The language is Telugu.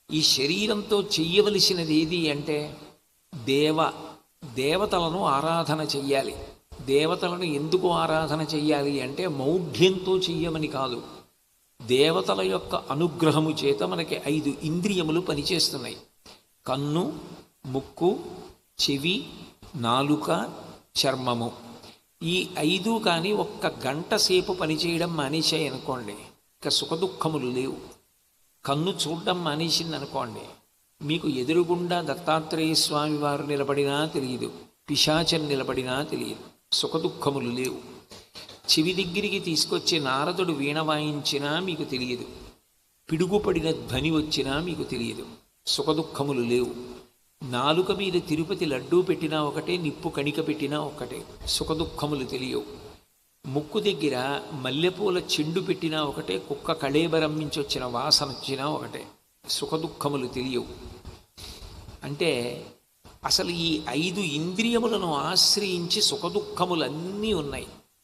ఈ శరీరంతో చెయ్యవలసినది ఏది అంటే దేవ దేవతలను ఆరాధన చెయ్యాలి. దేవతలను ఎందుకు ఆరాధన చెయ్యాలి అంటే మౌఢ్యంతో చెయ్యమని కాదు. దేవతల యొక్క అనుగ్రహము చేత మనకి 5 ఇంద్రియములు పనిచేస్తున్నాయి. కన్ను, ముక్కు, చెవి, నాలుక, చర్మము. ఈ 5 కానీ ఒక్క గంట సేపు పనిచేయడం మానేశాయి అనుకోండి, ఇక సుఖదుఖములు లేవు. కన్ను చూడడం మానేసింది అనుకోండి, మీకు ఎదురుగుండా దత్తాత్రేయ స్వామి వారు నిలబడినా తెలియదు, పిశాచం నిలబడినా తెలియదు, సుఖదుఖములు లేవు. చెవి దగ్గరికి తీసుకొచ్చి నారదుడు వీణ వాయించినా మీకు తెలియదు, పిడుగుపడిన ధ్వని వచ్చినా మీకు తెలియదు, సుఖదుఖములు లేవు. నాలుక మీద తిరుపతి లడ్డూ పెట్టినా ఒకటే, నిప్పు కణిక పెట్టినా ఒకటే, సుఖదుఖములు తెలియవు. ముక్కు దగ్గర మల్లెపూల చెండు పెట్టినా ఒకటే, కుక్క కళేబరం నుంచి వచ్చిన వాసన వచ్చినా ఒకటే, సుఖదుఖములు తెలియవు. అంటే అసలు ఈ 5 ఇంద్రియములను ఆశ్రయించి సుఖదుఖములన్నీ ఉన్నాయి.